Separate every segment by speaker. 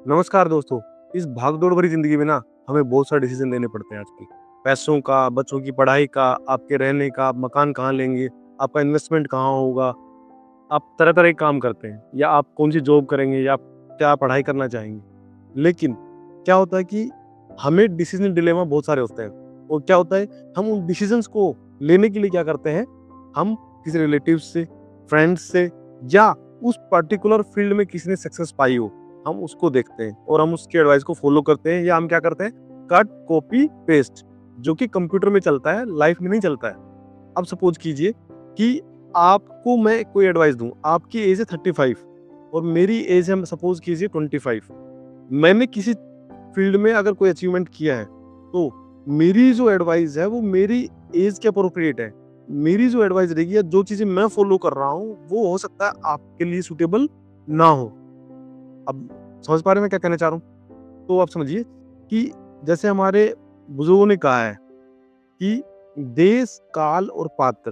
Speaker 1: नमस्कार दोस्तों। इस भाग-दौड़ भरी ज़िंदगी में ना हमें बहुत सारे डिसीज़न लेने पड़ते हैं आजकल। पैसों का, बच्चों की पढ़ाई का, आपके रहने का, आप मकान कहाँ लेंगे, आपका इन्वेस्टमेंट कहाँ होगा, आप तरह-तरह के काम करते हैं या आप कौन-सी जॉब करेंगे या आप क्या पढ़ाई करना चाहेंगे। लेकिन क्या होता है कि हमें डिसीज़न डिलेमा बहुत सारे होते हैं और क्या होता है हम उन डिसीज़न्स को लेने के लिए क्या करते हैं, हम किसी रिलेटिव से, फ्रेंड्स से या उस पर्टिकुलर फ़ील्ड में किसी ने सक्सेस पाई हो, हम उसको देखते हैं और हम उसकी एडवाइस को फॉलो करते हैं या हम क्या करते हैं कट कॉपी पेस्ट जो कि कंप्यूटर में चलता है, लाइफ में नहीं चलता है। अब सपोज कीजिए कि आपको मैं कोई एडवाइस दूं, आपकी एज है 35 और मेरी एज है सपोज कीजिए 25। मैंने किसी फील्ड में अगर कोई अचीवमेंट किया है तो मेरी जो एडवाइस है वो मेरी एज के अप्रोप्रिएट है। मेरी जो एडवाइस रहेगी या जो चीजें मैं फॉलो कर रहा हूँ वो हो सकता है आपके लिए सुटेबल ना हो। अब समझ पा रहे हैं मैं क्या कहना चाह रहा हूँ? तो आप समझिए कि जैसे हमारे बुजुर्गों ने कहा है कि देश, काल और पात्र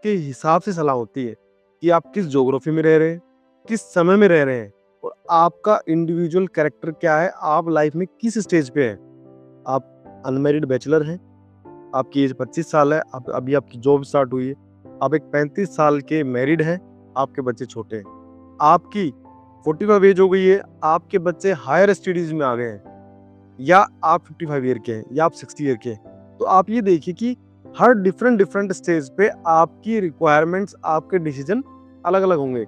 Speaker 1: के हिसाब से सलाह होती है कि आप किस ज्योग्राफी में रह रहे हैं, किस समय में रह रहे हैं और आपका इंडिविजुअल कैरेक्टर क्या है, आप लाइफ में किस स्टेज पे हैं। आप अनमैरिड बैचलर हैं, आपकी एज 25 साल है, आप अभी आपकी जॉब स्टार्ट हुई है, आप एक 35 साल के मैरिड हैं, आपके बच्चे छोटे हैं। आपकी 45 एज हो गई है, आपके बच्चे हायर स्टडीज में आ गए हैं या आप 55 ईयर के हैं या आप 60 ईयर के हैं। तो आप ये देखिए कि हर डिफरेंट स्टेज पे आपकी रिक्वायरमेंट्स, आपके डिसीजन अलग-अलग होंगे।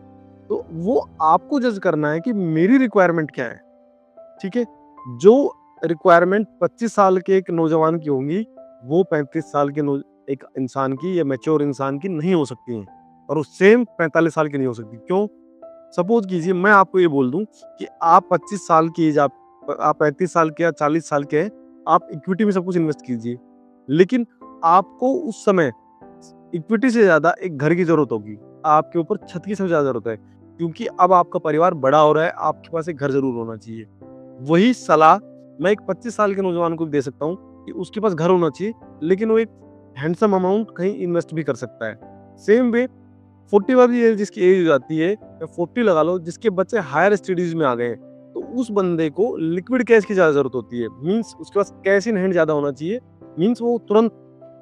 Speaker 1: तो वो आपको जज करना है कि मेरी रिक्वायरमेंट क्या है, ठीक है? जो रिक्वायरमेंट 25 साल के एक नौजवान की होंगी, वो 35 साल के एक इंसान की या मैच्योर इंसान की नहीं हो सकती हैं और वो सेम 45 साल की नहीं हो सकती। क्यों? सपोज कीजिए मैं आपको ये बोल दूं कि आप 25 साल की एज, आप 35 साल के या 40 साल के हैं, आप इक्विटी में सब कुछ इन्वेस्ट कीजिए। लेकिन आपको उस समय इक्विटी से ज़्यादा एक घर की ज़रूरत होगी। आपके ऊपर छत की सबसे ज़्यादा ज़रूरत है, क्योंकि अब आपका परिवार बड़ा हो रहा है, आपके पास एक घर ज़रूर होना चाहिए। वही सलाह मैं एक 25 साल के नौजवान को भी दे सकता हूँ कि उसके पास घर होना चाहिए, लेकिन वो एक हैंडसम अमाउंट कहीं इन्वेस्ट भी कर सकता है। सेम वे 40 वाली एज जिसकी एज हो जाती है या 40 लगा लो, जिसके बच्चे हायर स्टडीज में आ गए हैं, तो उस बंदे को लिक्विड कैश की ज़्यादा ज़रूरत होती है। मीन्स उसके पास कैश इन हैंड ज़्यादा होना चाहिए। मीन्स वो तुरंत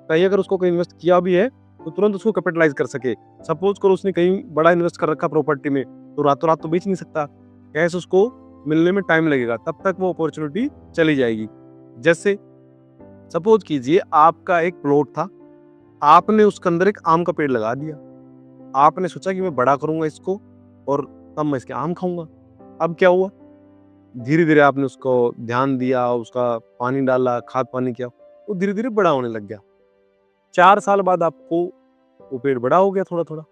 Speaker 1: कहीं अगर उसको कहीं इन्वेस्ट किया भी है, तो तुरंत उसको कैपिटलाइज़ कर सके। सपोज़ करो उसने कहीं बड़ा इन्वेस्ट कर रखा प्रॉपर्टी में, तो रातों-रात तो बेच नहीं सकता। कैश उसको मिलने में टाइम लगेगा, तब तक वो अपॉर्च्युनिटी चली जाएगी। जैसे सपोज़ कीजिए आपका एक प्लॉट था, आपने उसके अंदर एक आम का पेड़ लगा दिया। आपने सोचा कि मैं बड़ा करूँगा इसको और तब मैं इसके आम खाऊँगा। अब क्या हुआ? धीरे-धीरे आपने उसको ध्यान दिया, उसका पानी डाला, खाद-पानी किया, वो धीरे-धीरे बड़ा होने लग गया। 4 साल बाद आपको वो पेड़ बड़ा हो गया थोड़ा-थोड़ा।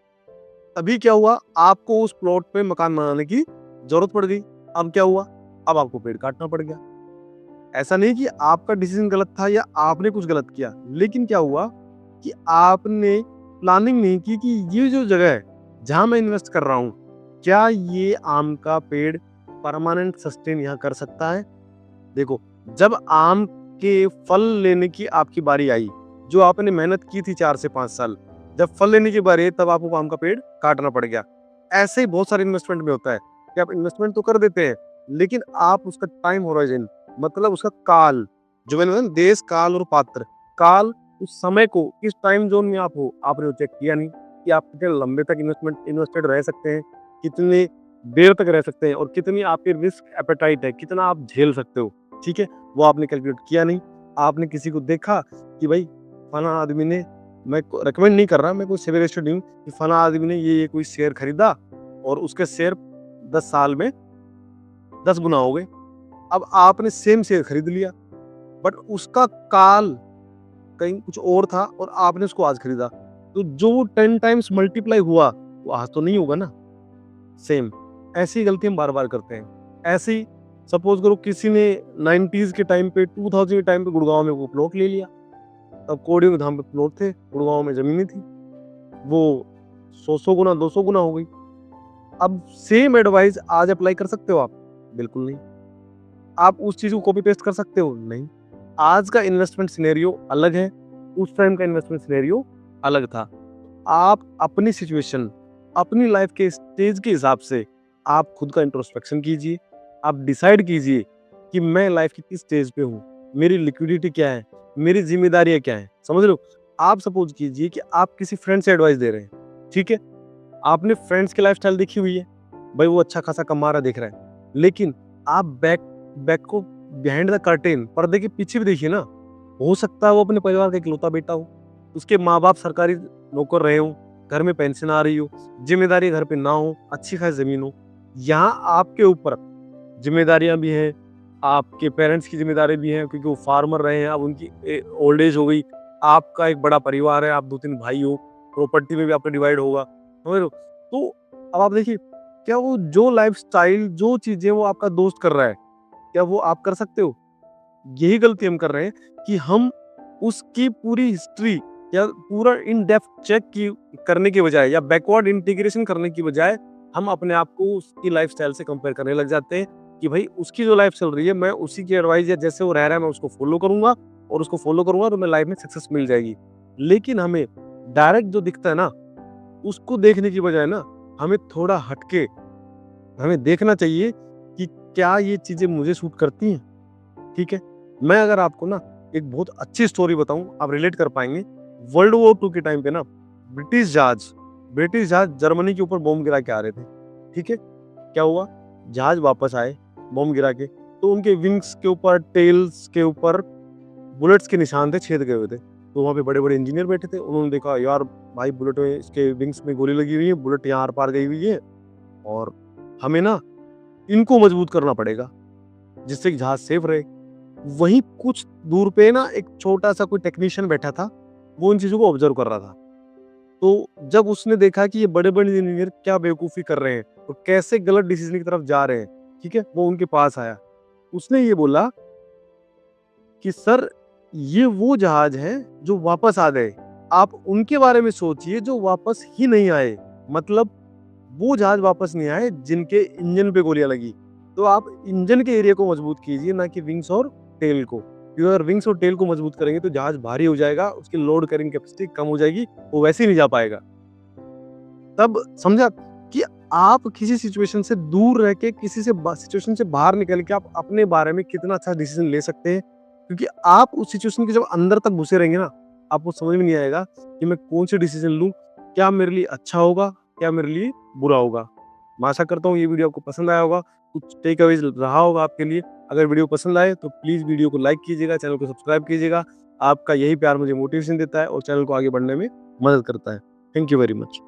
Speaker 1: अभी क्या हुआ? आपको उस प्लॉट पे मकान बनाने की ज़रूरत पड़ गई। अब क्या हुआ? अब आपको पेड़ काटना पड़ गया। ऐसा नहीं कि आपका डिसीज़न गलत था या आपने कुछ गलत किया, लेकिन क्या हुआ कि आपने प्लानिंग नहीं की कि ये जो जगह है, जहाँ मैं इन्वेस्ट कर रहा हूँ, क्या ये आम का पेड़ परमानेंट सस्टेन यहाँ कर सकता है? देखो, जब आम के फल लेने की आपकी बारी आई, जो आपने मेहनत की थी 4 से 5 साल, जब फल लेने की बारी आई तब आपको आम का पेड़ काटना पड़ गया। ऐसे ही बहुत सारे इन्वेस्टमेंट में होता है कि आप इन्वेस्टमेंट तो कर देते हैं, लेकिन आप उसका टाइम होराइज़न, मतलब उसका काल, जो मैंने बोला ना देश, काल और पात्र। काल, उस समय को, किस टाइम ज़ोन में आप हो, आपने वो चेक किया नहीं कि आप कितने लंबे तक इन्वेस्टेड रह सकते हैं, कितने देर तक रह सकते हैं और कितनी आपकी रिस्क एपेटाइट है, कितना आप झेल सकते हो, ठीक है? वो आपने कैलकुलेट किया नहीं। आपने किसी को देखा कि भाई फलाना आदमी ने, मैं रिकमेंड नहीं कर रहा, मैं कोई सेलिब्रिटी नहीं हूँ, कि फलाना आदमी ने ये कोई शेयर खरीदा और उसके शेयर 10 साल में 10 गुना हो गए। अब आपने सेम शेयर खरीद लिया, बट उसका काल कहीं कुछ और था और आपने उसको आज खरीदा। तो जो 10 टाइम्स मल्टीप्लाई हुआ, वो आज तो नहीं होगा ना। सेम ऐसी गलती हम बार-बार करते हैं। ऐसे ही सपोज़ करो किसी ने 90s के टाइम पे, 2000 के टाइम पे गुड़गाँव में वो प्लॉट ले लिया। तब कोडियों के धाम पे प्लॉट थे, गुड़गाँव में ज़मीनें थी। वो 100-100 गुना, 200 गुना हो गई। अब सेम एडवाइस आज अप्लाई कर सकते हो आप? बिल्कुल नहीं। आप उस चीज़ को कॉपी पेस्ट कर सकते हो? नहीं। आज का इन्वेस्टमेंट सिनेरियो अलग है, उस टाइम का इन्वेस्टमेंट सिनेरियो अलग था। आप अपनी सिचुएशन, अपनी लाइफ के स्टेज के हिसाब से आप खुद का इंट्रोस्पेक्शन कीजिए। आप डिसाइड कीजिए कि मैं लाइफ की किस स्टेज पे हूँ, मेरी लिक्विडिटी क्या है, मेरी ज़िम्मेदारियाँ क्या हैं, समझ रहे हो? आप सपोज़ कीजिए कि आप किसी फ्रेंड से एडवाइस दे रहे हैं, ठीक है? आपने फ्रेंड्स की लाइफ़स्टाइल देखी हुई है, भाई वो अच्छा खासा कमा रहा दिख रहा है, लेकिन आप बैक बैक को बिहाइंड द कर्टेन पर्दे के पीछे भी देखिए ना, हो सकता है वो अपने परिवार का इकलौता बेटा हो, उसके माँ-बाप सरकारी नौकर रहे हों, घर में पेंशन आ रही हो, ज़िम्मेदारी घर पे ना हो, अच्छी खासी ज़मीन हो। यहाँ आपके ऊपर ज़िम्मेदारियाँ भी हैं, आपके पेरेंट्स की ज़िम्मेदारी भी है क्योंकि वो फार्मर रहे हैं, अब उनकी ओल्ड एज हो गई। आपका एक बड़ा परिवार है, आप 2-3 भाई हो, प्रॉपर्टी में भी आपका डिवाइड होगा, समझ रहे हो? तो अब आप देखिए, क्या वो जो लाइफ़स्टाइल, जो चीज़ें वो आपका दोस्त कर रहा है, क्या वो आप कर सकते हो? यही गलती हम कर रहे हैं कि हम उसकी पूरी हिस्ट्री या पूरा इन डेप्थ चेक की करने के बजाय या बैकवर्ड इंटीग्रेशन करने की बजाय हम अपने आप को उसकी लाइफ़स्टाइल से कंपेयर करने लग जाते हैं कि भाई उसकी जो लाइफ़ चल रही है, मैं उसी की एडवाइस या जैसे वो रह रहा है मैं उसको फ़ॉलो करूँगा और उसको फ़ॉलो करूँगा तो मैं लाइफ़ में सक्सेस मिल जाएगी। लेकिन हमें डायरेक्ट जो दिखता है ना, उसको देखने की बजाय ना, हमें थोड़ा हट के हमें देखना चाहिए कि क्या ये चीज़ें मुझे सूट करती हैं? ठीक है? मैं अगर आपको ना एक बहुत अच्छी स्टोरी बताऊँ, आप रिलेट कर पाएँगे। वर्ल्ड वॉर 2 के टाइम पे ना ब्रिटिश जहाज़ जर्मनी के ऊपर बॉम्ब गिरा के आ रहे थे। ठीक है? क्या हुआ? जहाज़ वापस आए बॉम्ब गिरा के, तो उनके विंग्स के ऊपर, टेल्स के ऊपर बुलेट्स के निशान थे, छेद गए हुए थे। तो वहाँ पे बड़े-बड़े इंजीनियर बैठे थे। उन्होंने देखा यार भाई बुलेट में इसके विंग्स में गोली लगी हुई है, बुलेट यहाँ आर-पार गई हुई है और हमें ना इनको मजबूत करना पड़ेगा, जिससे कि जहाज़ सेफ रहे। वहीं कुछ दूर पे ना एक छोटा-सा कोई टेक्नीशियन बैठा था, वो इन चीज़ों को ऑब्ज़र्व कर रहा था। तो जब उसने देखा कि ये बड़े-बड़े इंजीनियर क्या बेवकूफ़ी कर रहे हैं और कैसे गलत डिसीज़न की तरफ जा रहे हैं, ठीक है? वो उनके पास आया। उसने ये बोला कि सर ये वो जहाज़ हैं जो वापस आ गए। आप उनके बारे में सोचिए जो वापस ही नहीं आए। मतलब वो जहाज़ वापस नहीं आए जिनके इंजन पे गोलियाँ लगी। तो आप इंजन के एरिया को मजबूत कीजिए ना कि विंग्स और टेल को। क्योंकि अगर विंग्स और टेल को मजबूत करेंगे तो जहाज़ भारी हो जाएगा, उसकी लोड कैरिंग कैपेसिटी कम हो जाएगी, वो वैसे ही नहीं जा पाएगा। तब समझा कि आप किसी सिचुएशन से दूर रह के किसी से सिचुएशन से बाहर निकल के आप अपने बारे में कितना अच्छा डिसीजन ले सकते हैं, क्योंकि आप उस सिचुएशन के जब अंदर तक घुसे रहेंगे ना, आपको समझ में नहीं आएगा कि मैं कौन से डिसीजन लूं, क्या मेरे लिए अच्छा होगा, क्या मेरे लिए बुरा होगा। मैं आशा करता हूँ ये वीडियो आपको पसंद आया होगा, कुछ टेक अवेज रहा होगा आपके लिए। अगर वीडियो पसंद आए तो प्लीज वीडियो को लाइक कीजिएगा, चैनल को सब्सक्राइब कीजिएगा। आपका यही प्यार मुझे मोटिवेशन देता है और चैनल को आगे बढ़ने में मदद करता है। Thank you very much.